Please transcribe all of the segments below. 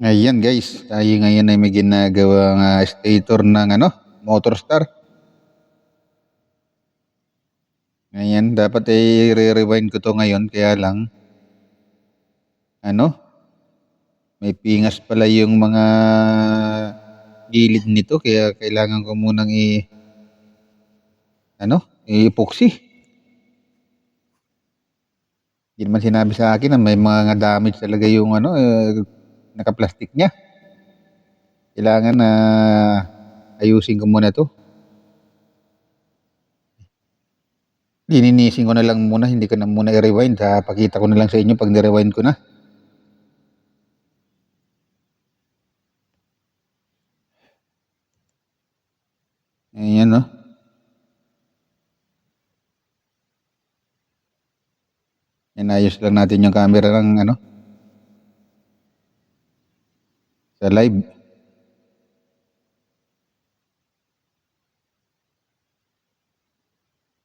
Ayan guys, tayo ngayon ay may ginagawang stator ng Motorstar. Ayan, dapat ay re-rewind ko to ngayon, kaya lang, ano, may pingas pala yung mga gilid nito, kaya kailangan ko munang i-epoxy. Hindi naman sinabi sa akin na may mga damage talaga yung naka-plastic niya. Kailangan na ayusin ko muna to. Lininisin ko na lang muna, hindi ko na muna i-rewind. Pakita ko na lang sa inyo pag ni-rewind ko na. Ayan, no? Inayos lang natin yung camera ng sa live.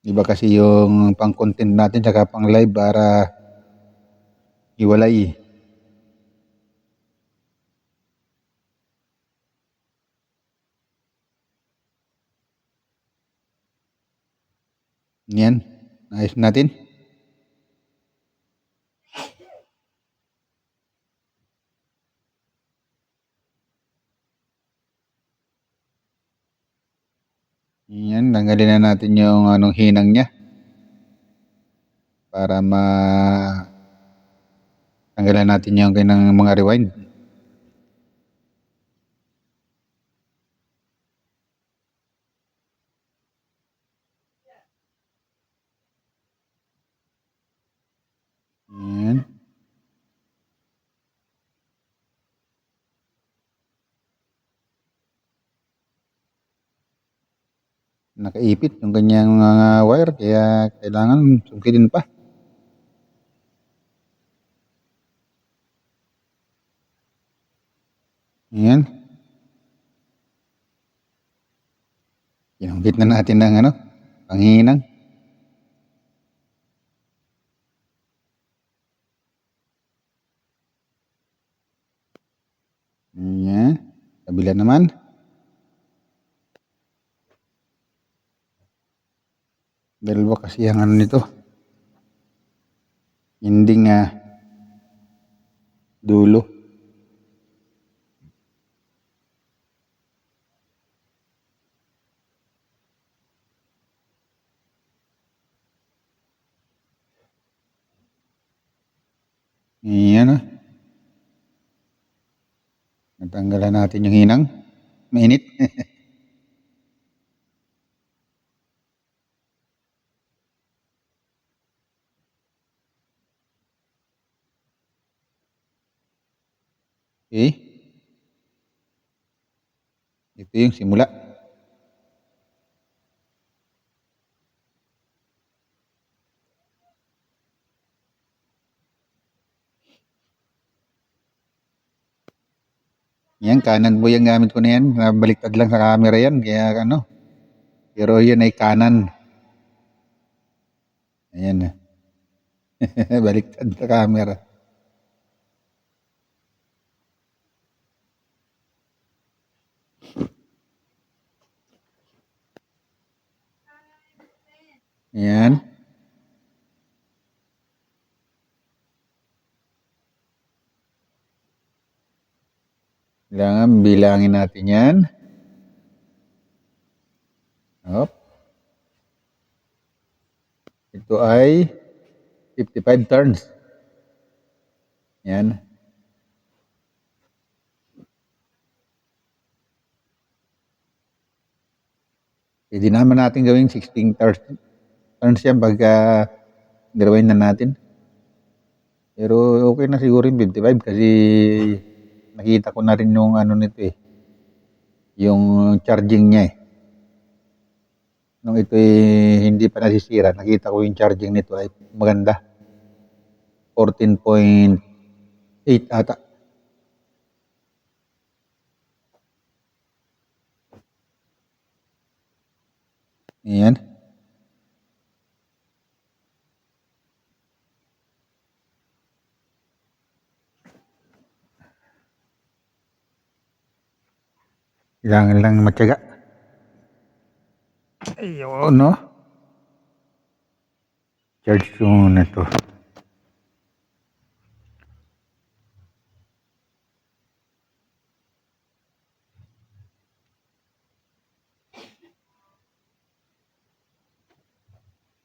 Iba kasi yung pang content natin saka pang live para iwalay. Yan, ayos natin. Yan, tanggalin na natin yung hinang niya para tanggalan natin yung kinang mga rewind. Yan. Nakaipit yung kanyang mga wire, kaya kailangan sungkitin pa. Yan. Kinungkit na natin ng panghinang. Yan. Kabila naman. Dalawa kasi ang nito. Hindi nga dulo. Yan. Natanggalan natin yung hinang. Mainit. Okay. Ito yung simula. Yan, kanan po yung gamit ko na yan. Baliktad lang sa camera yan. Kaya pero yun ay kanan. Ayan. Baliktad sa camera. Ayan. Kailangan bilangin natin yan. Hop. Ito ay 55 turns. Yan. Pwede naman natin gawing 16 turns yan pagka nirewind na natin. Pero okay na siguro yung 55 kasi nakita ko na rin yung nito yung charging niya Nung ito hindi pa nasisira, nakita ko yung charging nito ay maganda. 14.8 ata. Ayan. Kailangan lang matyaga. Ayun, no? Charge ko muna to.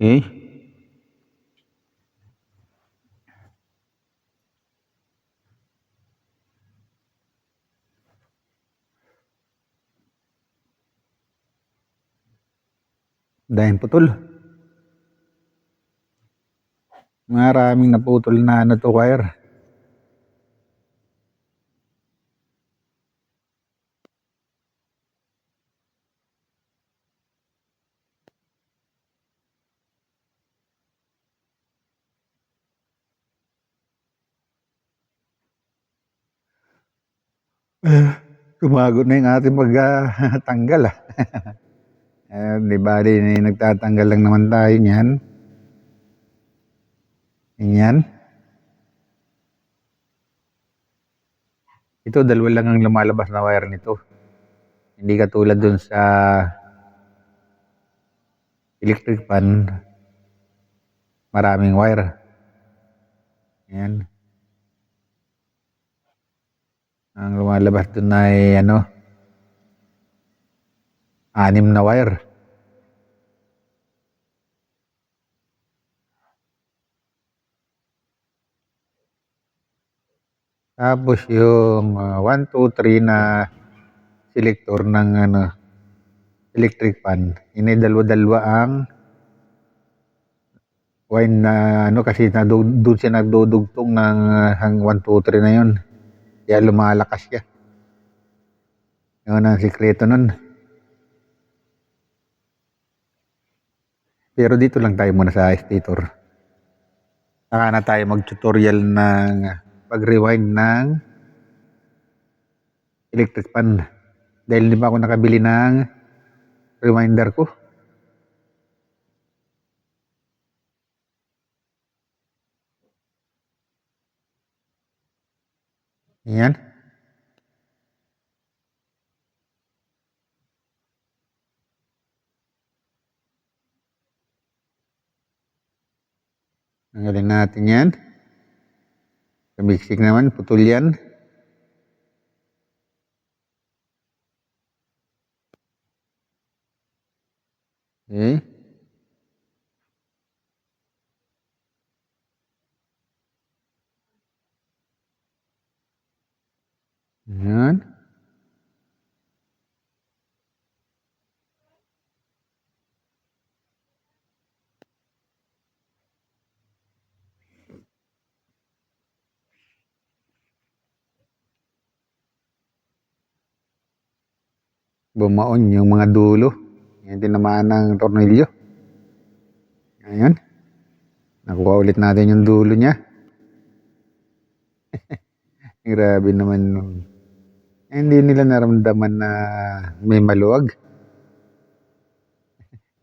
Okay. Dahil putol. Maraming naputol na ano to wire. Tumago na yung ating pagtanggal di ba nagtatanggal lang naman tayo niyan. Yan. Ito dalawa lang ang lumalabas na wire nito. Hindi katulad dun sa electric fan. Maraming wire. Yan. Ang lumalabas dun ay 6 na wire. Tapos yung 1, 2, 3 na selector ng electric fan. Ini dalawa-dalawa ang wire na kasi doon siya nagdudugtong ng hang 1, 2, 3 na yun. Kaya lumalakas siya. Yun ang sikreto nun. Pero dito lang tayo muna sa stator. Saka na tayo mag-tutorial ng pag-rewind ng electric fan. Dahil di ba ako nakabili ng rewinder ko. Yan. Tanggalin natin yan. Kamiksik naman, putol yan. Okay. Yan. Bumaon yung mga dulo. Yan tinamaan ng tornilyo. Ayan. Nakuha ulit natin yung dulo niya. Grabe naman nun. Hindi nila naramdaman na may maluwag.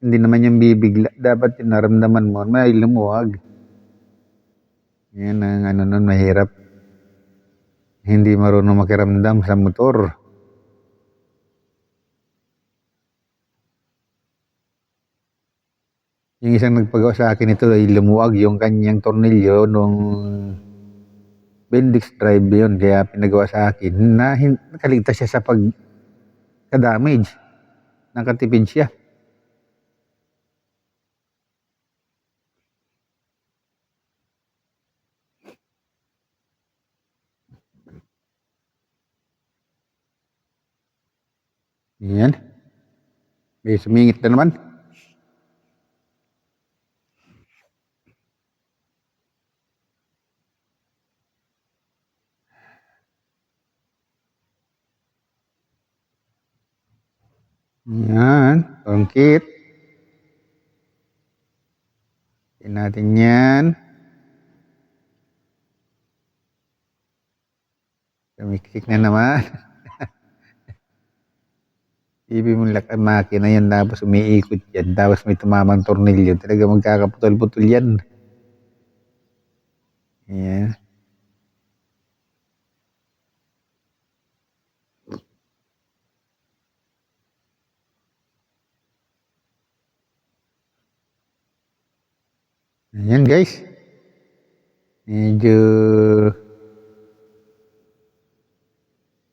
Hindi naman yung bibigla. Dapat yung naramdaman mo may lumuwag. Yan ang nun mahirap. Hindi marunong makiramdam sa motor. Yung isang nagpagawa sa akin ito ay lumuwag yung kanyang tornilyo nung Bendix drive yun. Kaya pinagawa sa akin na nakaligtas siya sa pagka-damage. Nakatipid siya. Yan. Okay, sumingit na naman. Yan. Tungkit. Tingnan natin yan. Sumiksik na naman. Ibig mong lakad makina yan tapos umiikot yan. Tapos may tumamang tornilyo. Talaga magkakaputol-putol yan. Yan. Ayan guys, medyo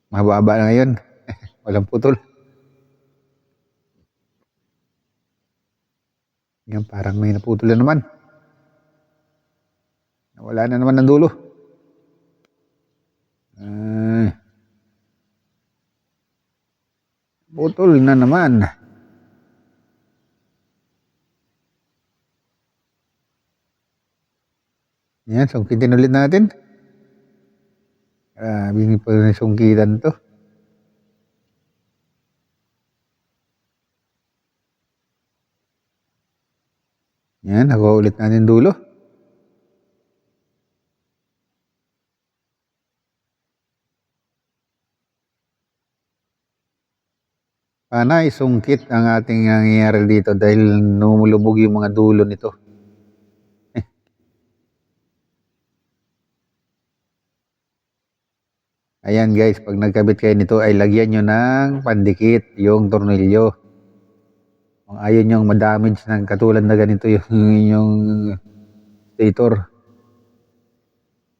mababa na ngayon. Walang putol. Yan, parang may naputol na naman. Wala na naman ng dulo. Putol na naman. Yan, sungkitin ulit natin. Grabe pa rin sungkitan to. Yan, nakuha ulit natin dulo. Panay sungkit ang ating nangyayari dito dahil lumulubog yung mga dulo nito. Ayan guys, pag nagkabit kayo nito ay lagyan nyo ng pandikit yung tornilyo. Kung ayaw nyo madamage ng katulad na ganito yung stator.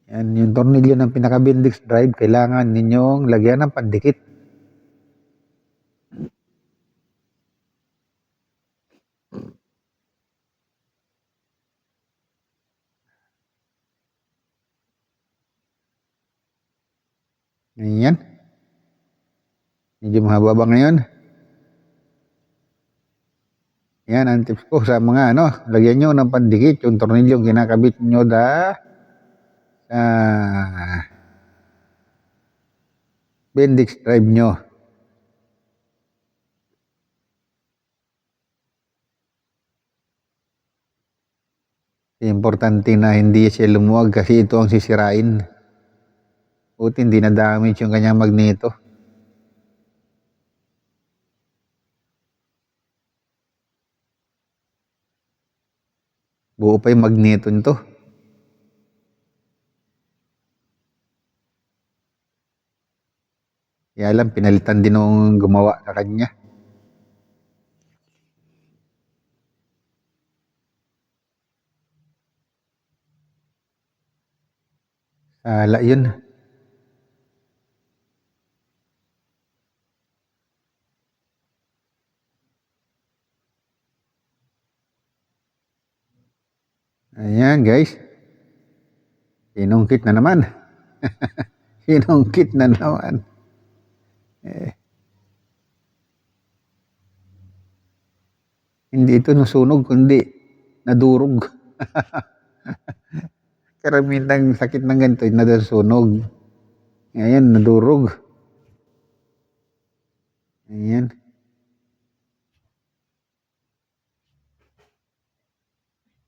Yan, yung tornilyo ng pinaka-bendix drive, kailangan ninyong lagyan ng pandikit. Ayan. Medyo mahaba ba ngayon? Yan ang tips ko sa mga lagyan nyo ng pandikit yung tornilyo kinakabit nyo sa bendix drive nyo. Importante na hindi siya lumuwag kasi ito ang sisirain. Buti hindi na damage yung kanyang magneto. Buo pa yung magneto nito. Kaya lang, pinalitan din nung gumawa sa kanya. Sala yun. Ayan guys. Sinungkit na naman. Sinungkit na naman. Hindi ito nasunog, kundi nadurog. Karamihan ng sakit ng ganito, nasunog. Ayan, nadurog. Ayan.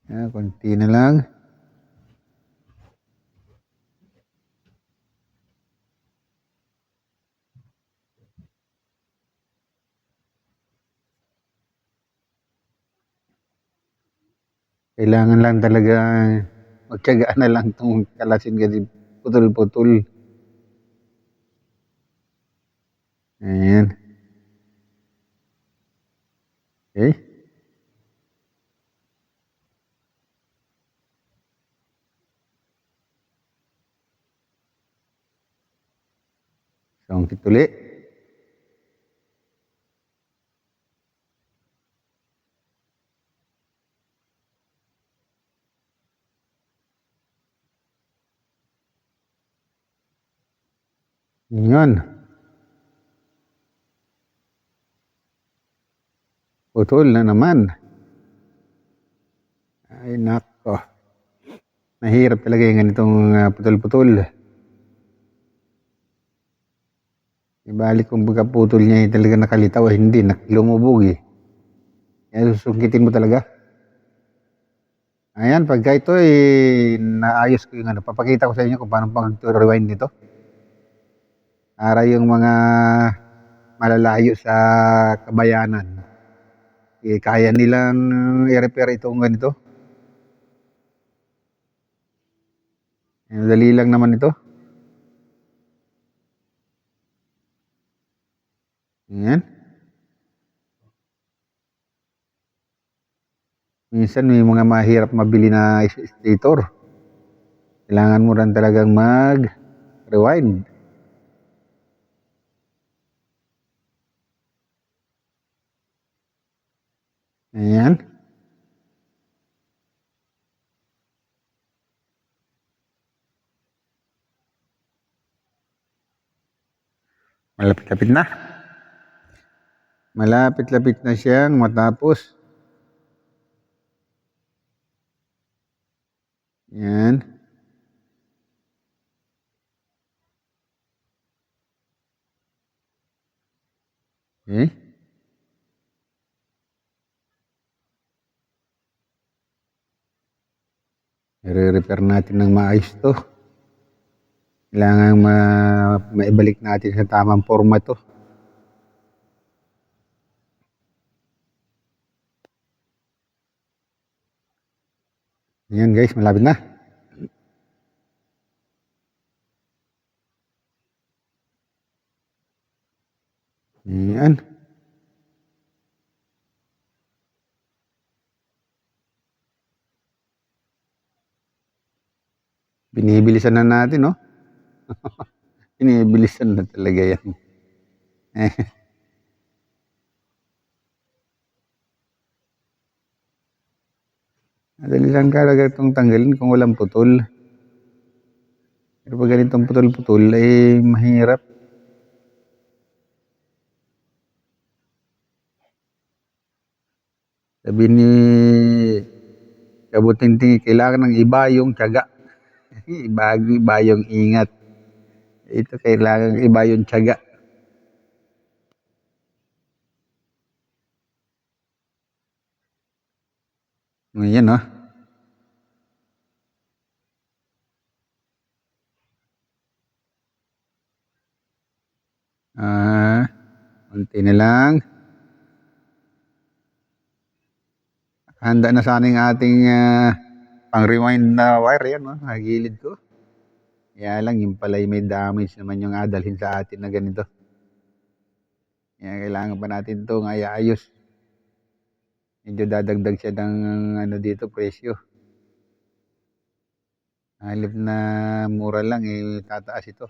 Konti na lang. Kailangan lang talaga magtiyagaan na lang itong kalasin kasi putol-putol. Ayan. Okay. Sungkit ulit. Yun. Putol na naman. Ay nako. Mahirap talaga yung ganitong putol-putol. Ibalik kung baga putol niya talaga nakalitaw, hindi, lumubog eh. Kaya susungkitin mo talaga. Ayan, pagka ito naayos ko yung papakita ko sa inyo kung paano pag-rewind nito. Para yung mga malalayo sa kabayanan, kaya nilang i-repair itong ganito. Dali lang naman ito. Ayan. Minsan may mga mahirap mabili na stator. Kailangan mo rin talagang mag-rewind. Ayan. Malapit-lapit na. Malapit-lapit na siyang matapos. Yan. Okay. I-repair natin ng maayos to. Kailangan maibalik natin sa tamang format to. Yan guys, malapit na. Yan. Binibilisan na natin, no? Binibilisan na talaga yan. Madali lang talaga itong tanggalin kung walang putol. Pero pag ganitong putol-putol, eh mahirap. Sabi ni Kabutinting, kailangan ng iba yung tiyaga. Iba yung ingat. Ito kailangan iba yung tiyaga. Ngayon, no? Konti na lang. Handa na sana yung ating pang-rewind na wire yan, no? Nagilid ko. Kaya lang, yung pala may damage naman yung adalhin sa atin na ganito. Kaya kailangan pa natin itong ayos. Medyo dadagdag siya ng ano dito, presyo. Halip na mura lang, eh, tataas ito.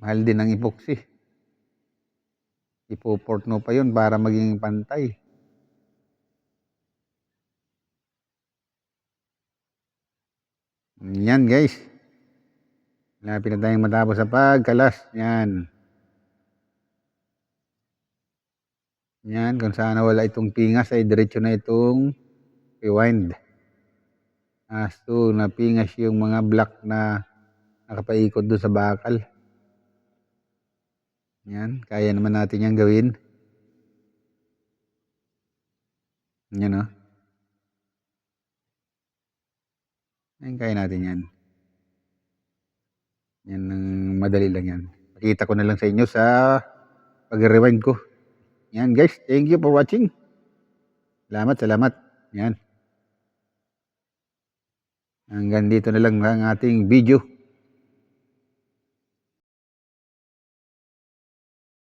Mahal din ang epoxy. Ipoport mo pa yun para maging pantay. Yan guys. Lapit na tayong matapos sa pagkalas. Yan. Yan. Kung saan wala itong pingas ay diretso na itong rewind. So napingas yung mga block na nakapaikot doon sa bakal. Yan. Kaya naman natin yan gawin. Yan o. Yan, kaya natin yan. Yan, madali lang yan. Pakita ko na lang sa inyo sa pag-rewind ko. Yan guys, thank you for watching. Salamat. Yan. Hanggang dito na lang ang ating video.